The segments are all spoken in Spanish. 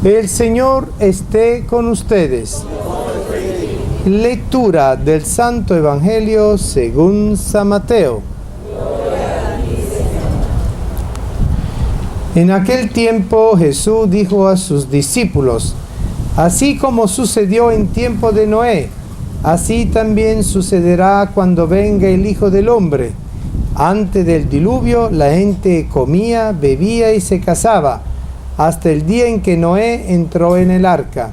El Señor esté con ustedes. Lectura del Santo Evangelio según San Mateo. En aquel tiempo Jesús dijo a sus discípulos: así como sucedió en tiempo de Noé, así también sucederá cuando venga el Hijo del Hombre. Antes del diluvio, la gente comía, bebía y se casaba, hasta el día en que Noé entró en el arca.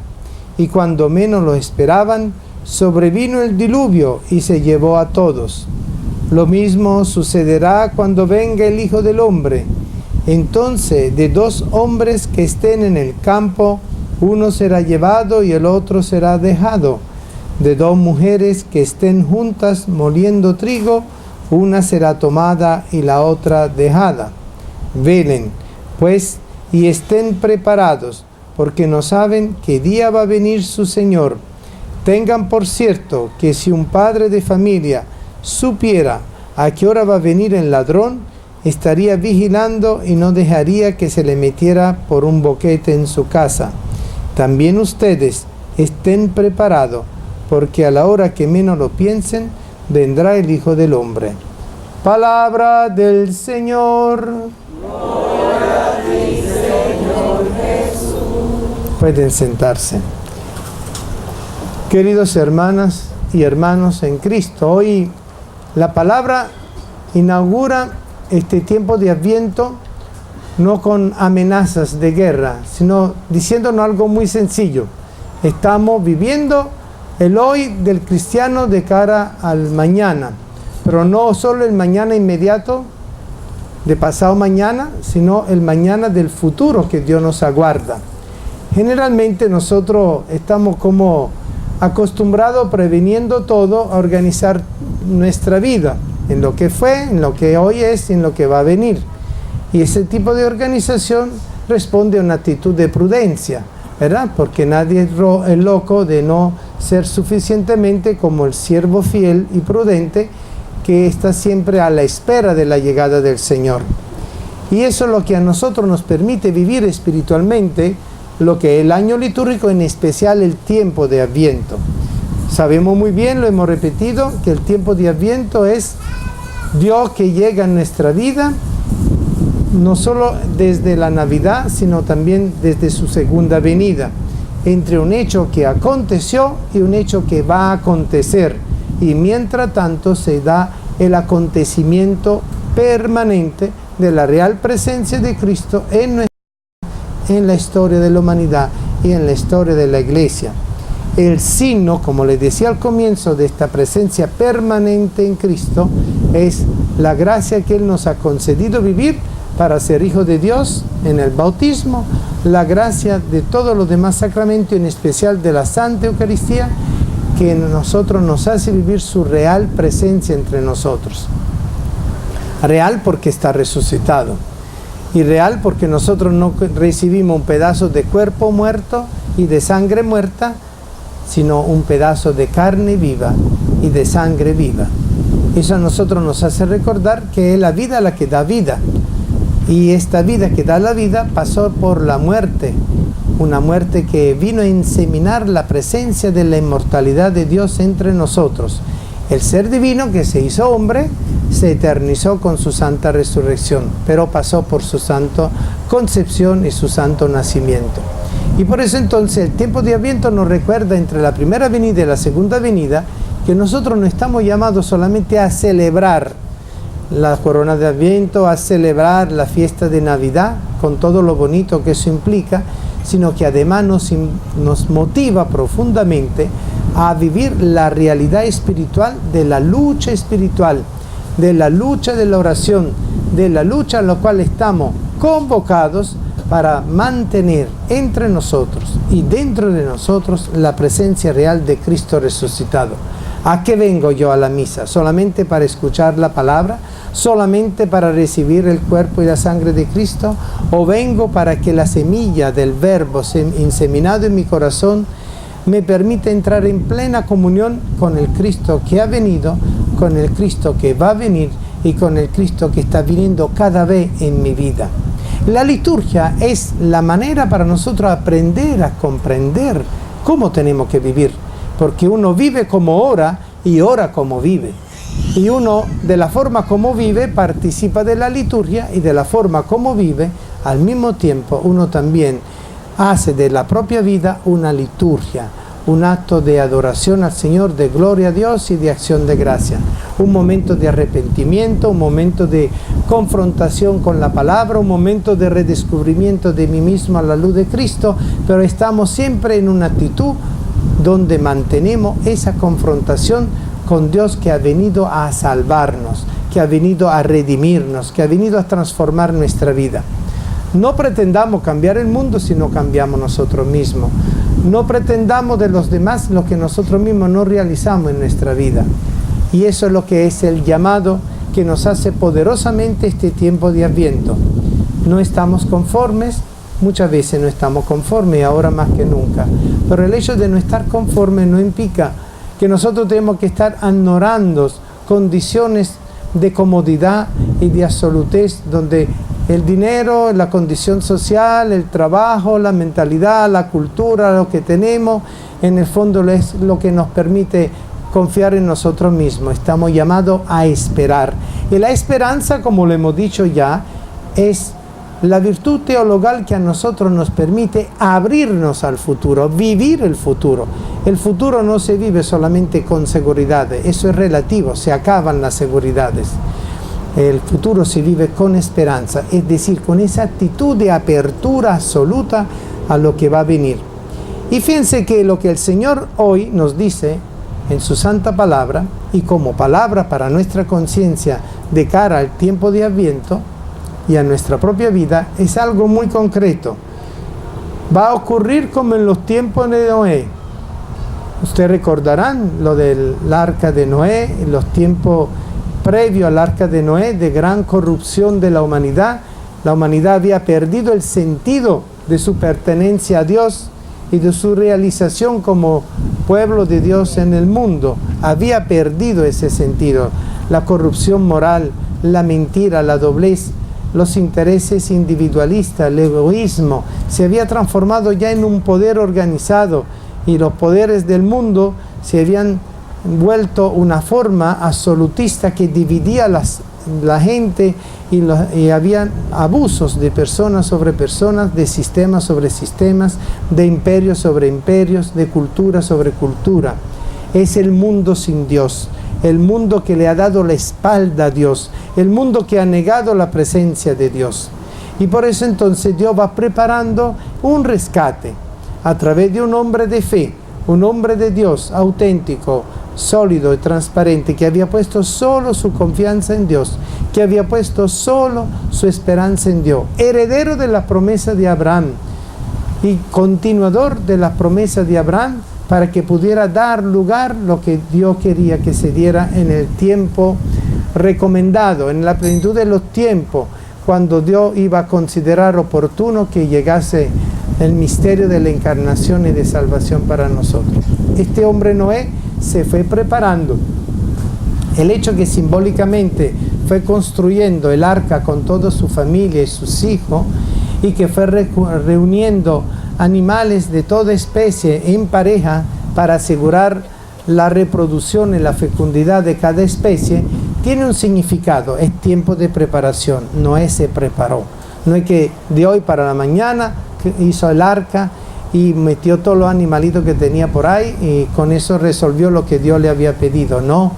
Y cuando menos lo esperaban, sobrevino el diluvio y se llevó a todos. Lo mismo sucederá cuando venga el Hijo del Hombre. Entonces, de dos hombres que estén en el campo, uno será llevado y el otro será dejado. De dos mujeres que estén juntas moliendo trigo, una será tomada y la otra dejada. Velen, pues, y estén preparados, porque no saben qué día va a venir su Señor. Tengan por cierto que si un padre de familia supiera a qué hora va a venir el ladrón, estaría vigilando y no dejaría que se le metiera por un boquete en su casa. También ustedes estén preparados, porque a la hora que menos lo piensen, vendrá el Hijo del Hombre. Palabra del Señor. Gloria a ti, Señor Jesús. Pueden sentarse. Queridos hermanas y hermanos en Cristo, hoy la palabra inaugura este tiempo de Adviento no con amenazas de guerra, sino diciéndonos algo muy sencillo. Estamos viviendo el hoy del cristiano de cara al mañana, pero no solo el mañana inmediato de pasado mañana, sino el mañana del futuro que Dios nos aguarda. Generalmente nosotros estamos como acostumbrados, previniendo todo, a organizar nuestra vida en lo que fue, en lo que hoy es y en lo que va a venir. Y ese tipo de organización responde a una actitud de prudencia, ¿verdad? Porque nadie es loco de no ser suficientemente como el siervo fiel y prudente que está siempre a la espera de la llegada del Señor. Y eso es lo que a nosotros nos permite vivir espiritualmente lo que es el año litúrgico, en especial el tiempo de Adviento. Sabemos muy bien, lo hemos repetido, que el tiempo de Adviento es Dios que llega a nuestra vida, no solo desde la Navidad, sino también desde su segunda venida, entre un hecho que aconteció y un hecho que va a acontecer. Y mientras tanto se da el acontecimiento permanente de la real presencia de Cristo en la historia de la humanidad y en la historia de la Iglesia. El signo, como les decía al comienzo, de esta presencia permanente en Cristo es la gracia que Él nos ha concedido vivir para ser hijos de Dios en el bautismo, la gracia de todos los demás sacramentos, en especial de la Santa Eucaristía, que en nosotros nos hace vivir su real presencia entre nosotros. Real porque está resucitado, y real porque nosotros no recibimos un pedazo de cuerpo muerto y de sangre muerta, sino un pedazo de carne viva y de sangre viva. Eso a nosotros nos hace recordar que es la vida la que da vida, y esta vida que da la vida pasó por la muerte, una muerte que vino a inseminar la presencia de la inmortalidad de Dios entre nosotros. El ser divino que se hizo hombre se eternizó con su santa resurrección, pero pasó por su santa concepción y su santo nacimiento. Y por eso entonces el tiempo de Adviento nos recuerda, entre la primera venida y la segunda venida, que nosotros no estamos llamados solamente a celebrar la corona de Adviento, a celebrar la fiesta de Navidad, con todo lo bonito que eso implica, sino que además nos motiva profundamente a vivir la realidad espiritual de la lucha espiritual, de la lucha de la oración, de la lucha en la cual estamos convocados para mantener entre nosotros y dentro de nosotros la presencia real de Cristo resucitado. ¿A qué vengo yo a la misa? ¿Solamente para escuchar la palabra? ¿Solamente para recibir el cuerpo y la sangre de Cristo? ¿O vengo para que la semilla del Verbo inseminado en mi corazón me permita entrar en plena comunión con el Cristo que ha venido, con el Cristo que va a venir y con el Cristo que está viniendo cada vez en mi vida? La liturgia es la manera para nosotros aprender a comprender cómo tenemos que vivir, porque uno vive como ora y ora como vive. Y uno, de la forma como vive, participa de la liturgia, y de la forma como vive, al mismo tiempo, uno también hace de la propia vida una liturgia, un acto de adoración al Señor, de gloria a Dios y de acción de gracia. Un momento de arrepentimiento, un momento de confrontación con la palabra, un momento de redescubrimiento de mí mismo a la luz de Cristo, pero estamos siempre en una actitud donde mantenemos esa confrontación con Dios que ha venido a salvarnos, que ha venido a redimirnos, que ha venido a transformar nuestra vida. No pretendamos cambiar el mundo si no cambiamos nosotros mismos. No pretendamos de los demás lo que nosotros mismos no realizamos en nuestra vida. Y eso es lo que es el llamado que nos hace poderosamente este tiempo de Adviento. No estamos conformes, muchas veces no estamos conformes, ahora más que nunca. Pero el hecho de no estar conformes no implica que nosotros tenemos que estar añorando condiciones de comodidad y de absolutez, donde el dinero, la condición social, el trabajo, la mentalidad, la cultura, lo que tenemos, en el fondo es lo que nos permite confiar en nosotros mismos. Estamos llamados a esperar. Y la esperanza, como lo hemos dicho ya, es la virtud teologal que a nosotros nos permite abrirnos al futuro, vivir el futuro. El futuro no se vive solamente con seguridades, eso es relativo, se acaban las seguridades. El futuro se vive con esperanza, es decir, con esa actitud de apertura absoluta a lo que va a venir. Y fíjense que lo que el Señor hoy nos dice en su santa palabra, y como palabra para nuestra conciencia de cara al tiempo de Adviento y a nuestra propia vida, es algo muy concreto. Va a ocurrir como en los tiempos de Noé. Ustedes recordarán lo del arca de Noé, en los tiempos previo al arca de Noé, de gran corrupción de la humanidad. La humanidad había perdido el sentido de su pertenencia a Dios y de su realización como pueblo de Dios en el mundo. Había perdido ese sentido. La corrupción moral, la mentira, la doblez, los intereses individualistas, el egoísmo, se había transformado ya en un poder organizado, y los poderes del mundo se habían vuelto una forma absolutista que dividía la gente, y había abusos de personas sobre personas, de sistemas sobre sistemas, de imperios sobre imperios, de cultura sobre cultura. Es el mundo sin Dios, el mundo que le ha dado la espalda a Dios, el mundo que ha negado la presencia de Dios. Y por eso entonces Dios va preparando un rescate a través de un hombre de fe, un hombre de Dios auténtico, sólido y transparente, que había puesto solo su confianza en Dios, que había puesto solo su esperanza en Dios, heredero de la promesa de Abraham y continuador de la promesa de Abraham, para que pudiera dar lugar lo que Dios quería que se diera en el tiempo recomendado, en la plenitud de los tiempos, cuando Dios iba a considerar oportuno que llegase el misterio de la encarnación y de salvación para nosotros. Este hombre Noé se fue preparando. El hecho que simbólicamente fue construyendo el arca con toda su familia y sus hijos, y que fue reuniendo animales de toda especie en pareja para asegurar la reproducción y la fecundidad de cada especie, tiene un significado. Es tiempo de preparación. Noé se preparó. No es que de hoy para la mañana hizo el arca y metió todos los animalitos que tenía por ahí y con eso resolvió lo que Dios le había pedido. No,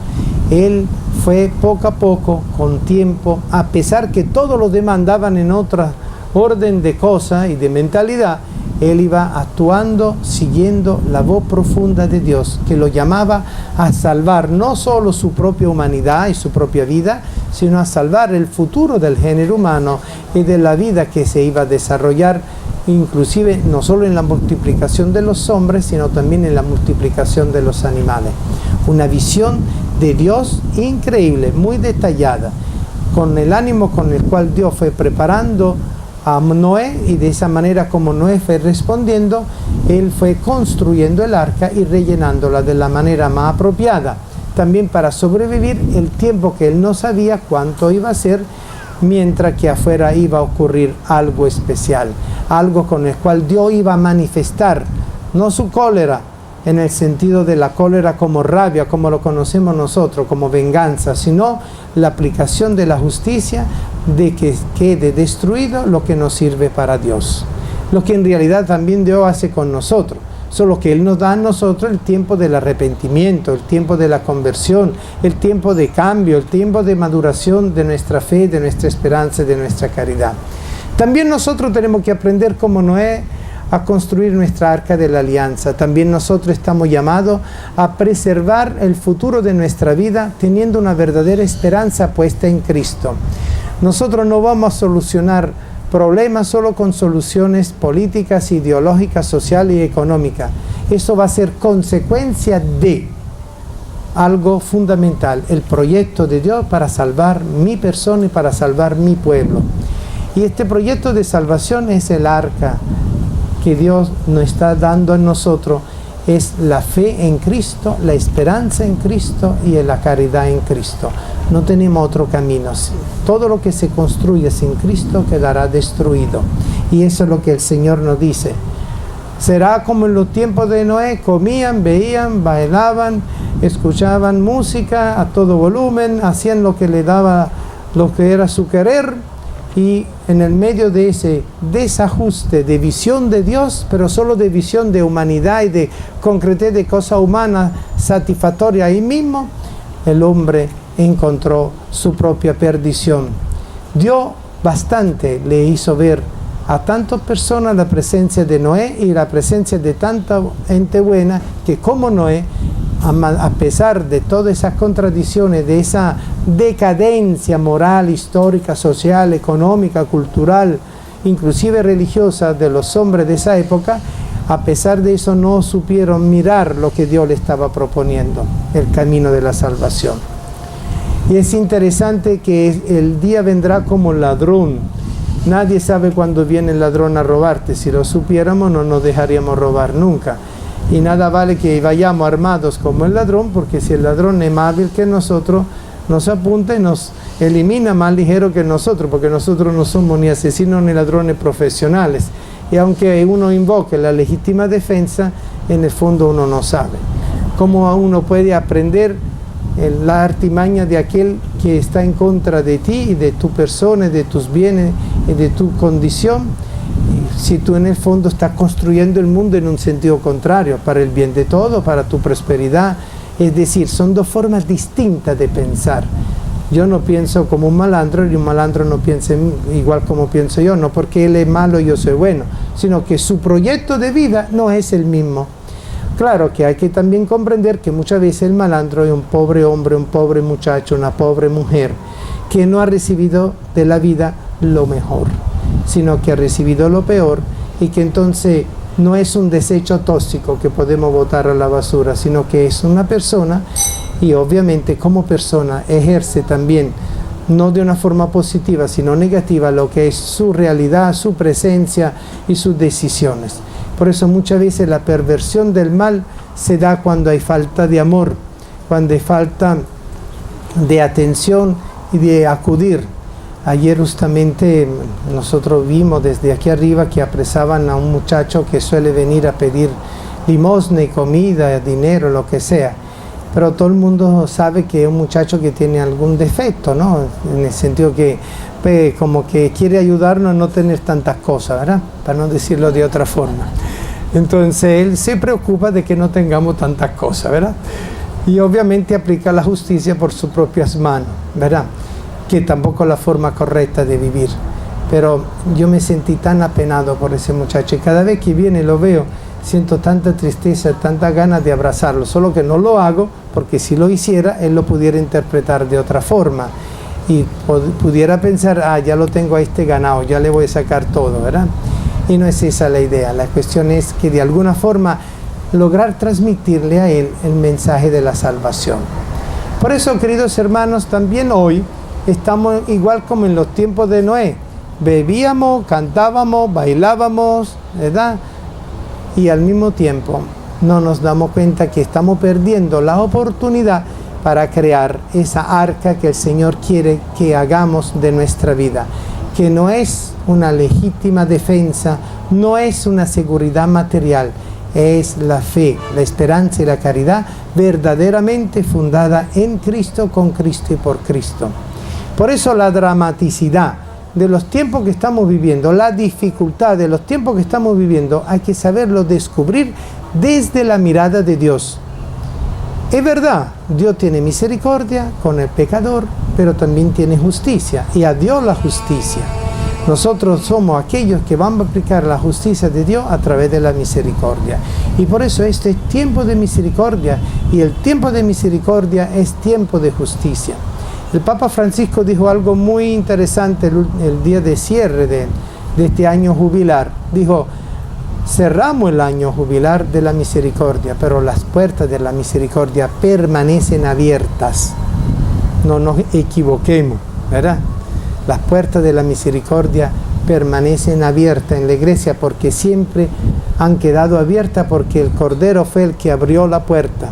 él fue poco a poco, con tiempo, a pesar que todos los demás andaban en otra orden de cosas y de mentalidad, él iba actuando siguiendo la voz profunda de Dios, que lo llamaba a salvar no solo su propia humanidad y su propia vida, sino a salvar el futuro del género humano y de la vida que se iba a desarrollar, inclusive no solo en la multiplicación de los hombres, sino también en la multiplicación de los animales. Una visión de Dios increíble, muy detallada, con el ánimo con el cual Dios fue preparando a Noé, y de esa manera como Noé fue respondiendo, él fue construyendo el arca y rellenándola de la manera más apropiada, también para sobrevivir el tiempo que él no sabía cuánto iba a ser, mientras que afuera iba a ocurrir algo especial, algo con el cual Dios iba a manifestar, no su cólera, en el sentido de la cólera como rabia, como lo conocemos nosotros, como venganza, sino la aplicación de la justicia, de que quede destruido lo que nos sirve para Dios. Lo que en realidad también Dios hace con nosotros, solo que Él nos da a nosotros el tiempo del arrepentimiento, el tiempo de la conversión, el tiempo de cambio, el tiempo de maduración de nuestra fe, de nuestra esperanza, de nuestra caridad. También nosotros tenemos que aprender como Noé a construir nuestra arca de la alianza. También nosotros estamos llamados a preservar el futuro de nuestra vida teniendo una verdadera esperanza puesta en Cristo. Nosotros no vamos a solucionar problemas solo con soluciones políticas, ideológicas, sociales y económicas. Eso va a ser consecuencia de algo fundamental, el proyecto de Dios para salvar mi persona y para salvar mi pueblo. Y este proyecto de salvación es el arca que Dios nos está dando a nosotros, es la fe en Cristo, la esperanza en Cristo y la caridad en Cristo. No tenemos otro camino. Todo lo que se construye sin Cristo quedará destruido. Y eso es lo que el Señor nos dice. Será como en los tiempos de Noé: comían, veían, bailaban, escuchaban música a todo volumen, hacían lo que le daba, lo que era su querer. Y en el medio de ese desajuste de visión de Dios, pero solo de visión de humanidad y de concretez de cosa humana satisfactoria ahí mismo, el hombre encontró su propia perdición. Dios bastante le hizo ver a tantas personas la presencia de Noé y la presencia de tanta gente buena, que como Noé, a pesar de todas esas contradicciones, de esa decadencia moral, histórica, social, económica, cultural, inclusive religiosa de los hombres de esa época, a pesar de eso no supieron mirar lo que Dios le estaba proponiendo, el camino de la salvación. Y es interesante que el día vendrá como ladrón. Nadie sabe cuándo viene el ladrón a robarte. Si lo supiéramos, no nos dejaríamos robar nunca. Y nada vale que vayamos armados como el ladrón, porque si el ladrón es más hábil que nosotros, nos apunta y nos elimina más ligero que nosotros, porque nosotros no somos ni asesinos ni ladrones profesionales. Y aunque uno invoque la legítima defensa, en el fondo uno no sabe. ¿Cómo uno puede aprender la artimaña de aquel que está en contra de ti y de tu persona, de tus bienes y de tu condición? Si tú en el fondo estás construyendo el mundo en un sentido contrario, para el bien de todos, para tu prosperidad. Es decir, son dos formas distintas de pensar. Yo no pienso como un malandro y un malandro no piensa igual como pienso yo, no porque él es malo y yo soy bueno, sino que su proyecto de vida no es el mismo. Claro que hay que también comprender que muchas veces el malandro es un pobre hombre, un pobre muchacho, una pobre mujer, que no ha recibido de la vida lo mejor, sino que ha recibido lo peor, y que entonces no es un desecho tóxico que podemos botar a la basura, sino que es una persona, y obviamente como persona ejerce también, no de una forma positiva, sino negativa, lo que es su realidad, su presencia y sus decisiones. Por eso muchas veces la perversión del mal se da cuando hay falta de amor, cuando hay falta de atención y de acudir. Ayer justamente nosotros vimos desde aquí arriba que apresaban a un muchacho que suele venir a pedir limosna y comida, dinero, lo que sea. Pero todo el mundo sabe que es un muchacho que tiene algún defecto, ¿no? En el sentido que como que quiere ayudarnos a no tener tantas cosas, ¿verdad? Para no decirlo de otra forma. Entonces él se preocupa de que no tengamos tantas cosas, ¿verdad? Y obviamente aplica la justicia por sus propias manos, ¿verdad? Que tampoco es la forma correcta de vivir. Pero yo me sentí tan apenado por ese muchacho, y cada vez que viene lo veo, siento tanta tristeza, tanta ganas de abrazarlo, solo que no lo hago, porque si lo hiciera, él lo pudiera interpretar de otra forma, y pudiera pensar, ya lo tengo a este ganado, ya le voy a sacar todo, ¿verdad? Y no es esa la idea. La cuestión es que de alguna forma lograr transmitirle a él el mensaje de la salvación. Por eso, queridos hermanos, también hoy estamos igual como en los tiempos de Noé. Bebíamos, cantábamos, bailábamos, ¿verdad? Y al mismo tiempo no nos damos cuenta que estamos perdiendo la oportunidad para crear esa arca que el Señor quiere que hagamos de nuestra vida, que no es una legítima defensa, no es una seguridad material, es la fe, la esperanza y la caridad verdaderamente fundada en Cristo, con Cristo y por Cristo. Por eso la dramaticidad de los tiempos que estamos viviendo, la dificultad de los tiempos que estamos viviendo, hay que saberlo descubrir desde la mirada de Dios. Es verdad, Dios tiene misericordia con el pecador, pero también tiene justicia, y a Dios la justicia. Nosotros somos aquellos que vamos a aplicar la justicia de Dios a través de la misericordia. Y por eso este es tiempo de misericordia, y el tiempo de misericordia es tiempo de justicia. El Papa Francisco dijo algo muy interesante el día de cierre de este año jubilar. Dijo: cerramos el año jubilar de la misericordia, pero las puertas de la misericordia permanecen abiertas. No nos equivoquemos, ¿verdad? Las puertas de la misericordia permanecen abiertas en la iglesia, porque siempre han quedado abiertas, porque el Cordero fue el que abrió la puerta.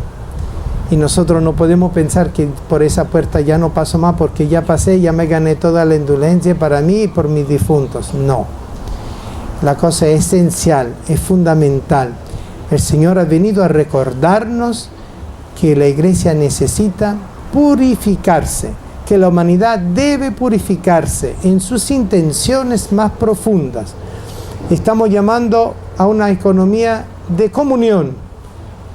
Y nosotros no podemos pensar que por esa puerta ya no paso más, porque ya pasé, ya me gané toda la indulgencia para mí y por mis difuntos. No. La cosa es esencial, es fundamental. El Señor ha venido a recordarnos que la iglesia necesita purificarse, que la humanidad debe purificarse en sus intenciones más profundas. Estamos llamando a una economía de comunión,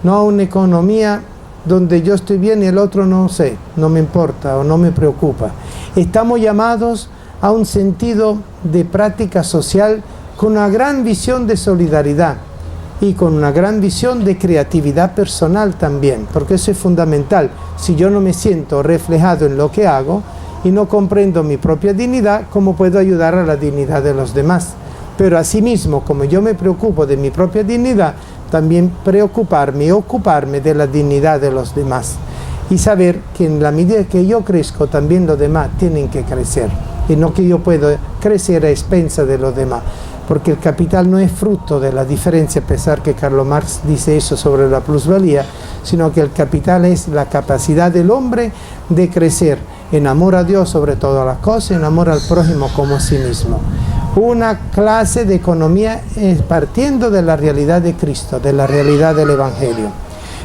no a una economía donde yo estoy bien y el otro no sé, no me importa o no me preocupa. Estamos llamados a un sentido de práctica social con una gran visión de solidaridad y con una gran visión de creatividad personal también, porque eso es fundamental. Si yo no me siento reflejado en lo que hago y no comprendo mi propia dignidad, ¿cómo puedo ayudar a la dignidad de los demás? Pero asimismo, como yo me preocupo de mi propia dignidad, también preocuparme y ocuparme de la dignidad de los demás. Y saber que en la medida que yo crezco, también los demás tienen que crecer. Y no que yo pueda crecer a expensas de los demás. Porque el capital no es fruto de la diferencia, a pesar que Karl Marx dice eso sobre la plusvalía, sino que el capital es la capacidad del hombre de crecer en amor a Dios sobre todas las cosas, en amor al prójimo como a sí mismo. Una clase de economía partiendo de la realidad de Cristo, de la realidad del Evangelio.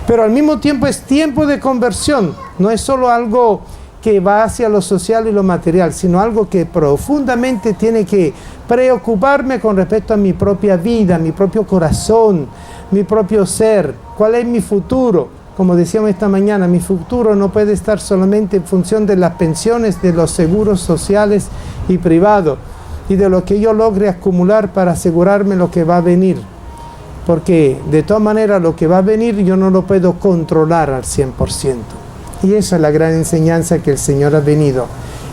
Pero al mismo tiempo es tiempo de conversión, no es solo algo que va hacia lo social y lo material, sino algo que profundamente tiene que preocuparme con respecto a mi propia vida, mi propio corazón, mi propio ser. ¿Cuál es mi futuro? Como decíamos esta mañana, mi futuro no puede estar solamente en función de las pensiones, de los seguros sociales y privados, y de lo que yo logre acumular para asegurarme lo que va a venir. Porque de todas maneras lo que va a venir yo no lo puedo controlar al 100%. Y esa es la gran enseñanza que el Señor ha venido.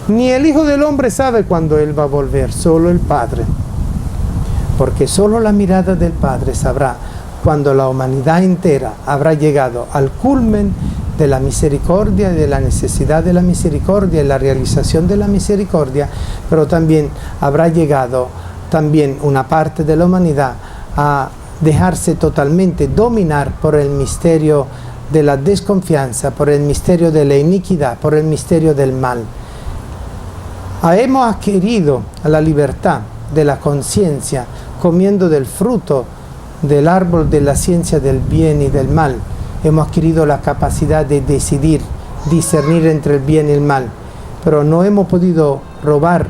Ni el Hijo del Hombre sabe cuándo Él va a volver, solo el Padre. Porque solo la mirada del Padre sabrá cuando la humanidad entera habrá llegado al culmen de la misericordia, de la necesidad de la misericordia y la realización de la misericordia, pero también habrá llegado también una parte de la humanidad a dejarse totalmente dominar por el misterio de la desconfianza, por el misterio de la iniquidad, por el misterio del mal. Hemos adquirido la libertad de la conciencia comiendo del fruto del árbol de la ciencia del bien y del mal. Hemos adquirido la capacidad de decidir, discernir entre el bien y el mal, pero no hemos podido robar,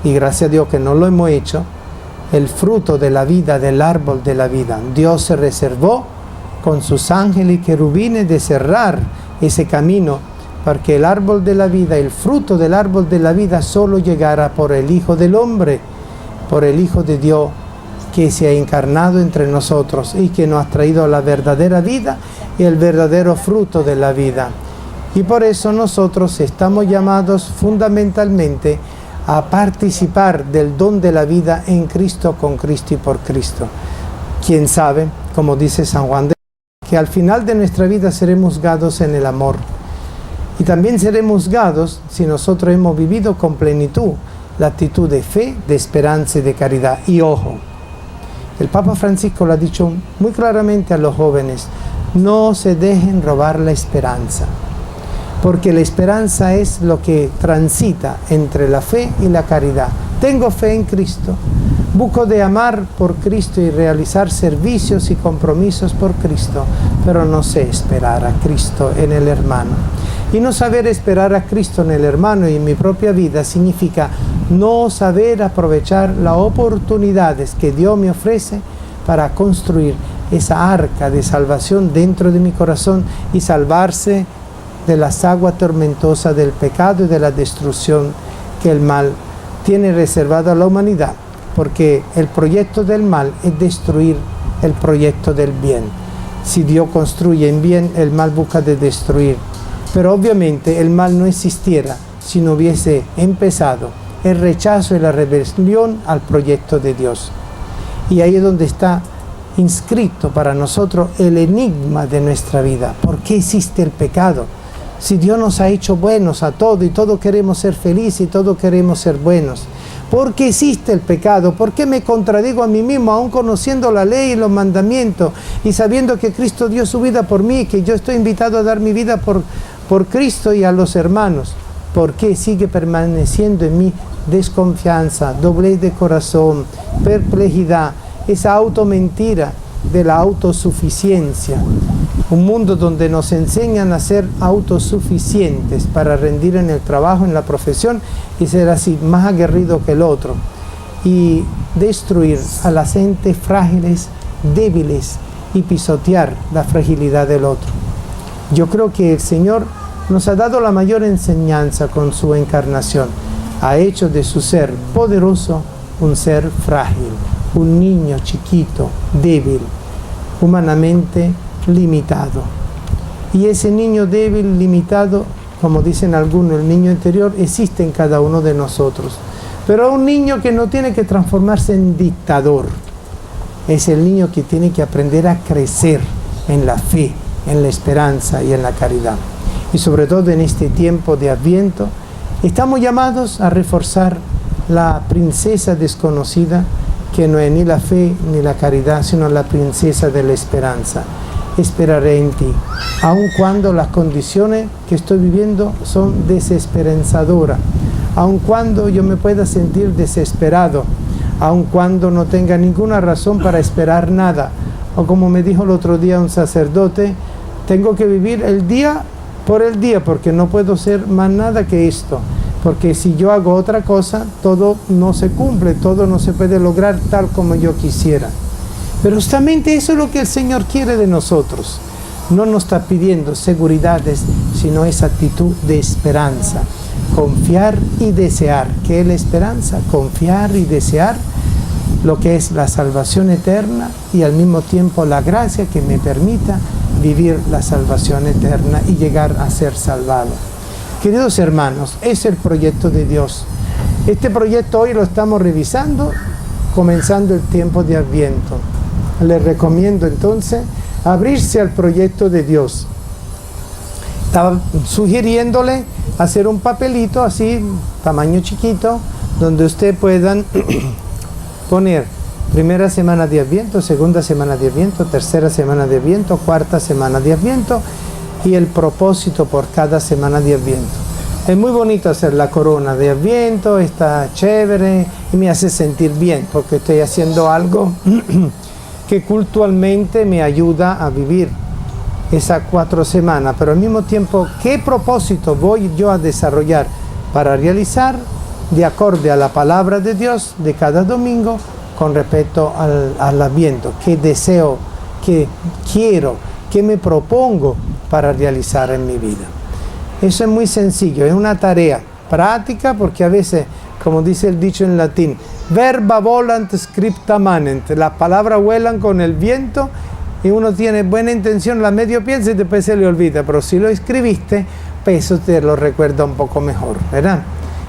y gracias a Dios que no lo hemos hecho, el fruto de la vida, del árbol de la vida. Dios se reservó con sus ángeles y querubines de cerrar ese camino para que el árbol de la vida, el fruto del árbol de la vida solo llegara por el Hijo del Hombre, por el Hijo de Dios que se ha encarnado entre nosotros y que nos ha traído la verdadera vida y el verdadero fruto de la vida. Y por eso nosotros estamos llamados fundamentalmente a participar del don de la vida en Cristo, con Cristo y por Cristo. ¿Quién sabe, como dice San Juan de que al final de nuestra vida seremos juzgados en el amor? Y también seremos juzgados si nosotros hemos vivido con plenitud la actitud de fe, de esperanza y de caridad. Y ojo, el Papa Francisco lo ha dicho muy claramente a los jóvenes: no se dejen robar la esperanza. porque la esperanza es lo que transita entre la fe y la caridad. Tengo fe en Cristo, busco de amar por Cristo y realizar servicios y compromisos por Cristo, pero no sé esperar a Cristo en el hermano. Y no saber esperar a Cristo en el hermano y en mi propia vida significa no saber aprovechar las oportunidades que Dios me ofrece para construir esa arca de salvación dentro de mi corazón y salvarse de las aguas tormentosas del pecado y de la destrucción que el mal tiene reservado a la humanidad, porque el proyecto del mal es destruir el proyecto del bien. Si Dios construye en bien, el mal busca de destruir. Pero obviamente el mal no existiera si no hubiese empezado el rechazo y la rebelión al proyecto de Dios. Y ahí es donde está inscrito para nosotros el enigma de nuestra vida. ¿Por qué existe el pecado? Si Dios nos ha hecho buenos a todos y todos queremos ser felices y todos queremos ser buenos. ¿Por qué existe el pecado? ¿Por qué me contradigo a mí mismo aún conociendo la ley y los mandamientos y sabiendo que Cristo dio su vida por mí y que yo estoy invitado a dar mi vida por Cristo y a los hermanos? ¿Por qué sigue permaneciendo en mí desconfianza, doblez de corazón, perplejidad, esa automentira de la autosuficiencia? Un mundo donde nos enseñan a ser autosuficientes para rendir en el trabajo, en la profesión y ser así más aguerrido que el otro y destruir a las entes frágiles, débiles y pisotear la fragilidad del otro. Yo creo que el Señor nos ha dado la mayor enseñanza con su encarnación. Ha hecho de su ser poderoso un ser frágil, un niño chiquito, débil, humanamente limitado. Y ese niño débil, limitado, como dicen algunos, el niño interior, existe en cada uno de nosotros. Pero un niño que no tiene que transformarse en dictador. Es el niño que tiene que aprender a crecer en la fe, en la esperanza y en la caridad. Y sobre todo en este tiempo de Adviento, estamos llamados a reforzar la princesa desconocida, que no es ni la fe ni la caridad, sino la princesa de la esperanza. Esperaré en ti, aun cuando las condiciones que estoy viviendo son desesperanzadoras, aun cuando yo me pueda sentir desesperado, aun cuando no tenga ninguna razón para esperar nada, o como me dijo el otro día un sacerdote, tengo que vivir el día por el día, porque no puedo ser más nada que esto, porque si yo hago otra cosa, todo no se cumple, todo no se puede lograr tal como yo quisiera. Pero justamente eso es lo que el Señor quiere de nosotros. No nos está pidiendo seguridades, sino esa actitud de esperanza. Confiar y desear. ¿Qué es la esperanza? Confiar y desear lo que es la salvación eterna y al mismo tiempo la gracia que me permita vivir la salvación eterna y llegar a ser salvado. Queridos hermanos, es el proyecto de Dios. Este proyecto hoy lo estamos revisando, comenzando el tiempo de Adviento. Les recomiendo entonces abrirse al proyecto de Dios. Estaba sugiriéndole hacer un papelito así, tamaño chiquito, donde ustedes puedan poner primera semana de Adviento, segunda semana de Adviento, tercera semana de Adviento, cuarta semana de Adviento y el propósito por cada semana de Adviento. Es muy bonito hacer la corona de Adviento, está chévere y me hace sentir bien porque estoy haciendo algo que culturalmente me ayuda a vivir esas 4 semanas, pero al mismo tiempo, ¿qué propósito voy yo a desarrollar para realizar de acorde a la palabra de Dios de cada domingo con respecto al Adviento? ¿Qué deseo, qué quiero, qué me propongo para realizar en mi vida? Eso es muy sencillo, es una tarea práctica porque a veces, como dice el dicho en latín, verba volant scripta manent, las palabras vuelan con el viento y uno tiene buena intención, la medio piensa y después se le olvida, pero si lo escribiste, pues eso te lo recuerda un poco mejor, ¿verdad?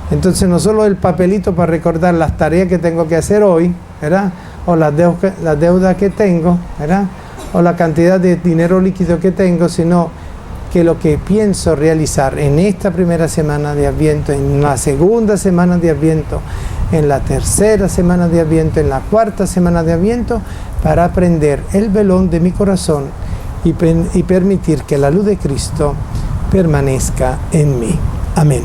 Entonces no solo el papelito para recordar las tareas que tengo que hacer hoy, ¿verdad? O las deudas que tengo, ¿verdad? O la cantidad de dinero líquido que tengo, sino que lo que pienso realizar en esta primera semana de Adviento, en la segunda semana de Adviento, en la tercera semana de Adviento, en la cuarta semana de Adviento, para prender el velón de mi corazón y permitir que la luz de Cristo permanezca en mí. Amén.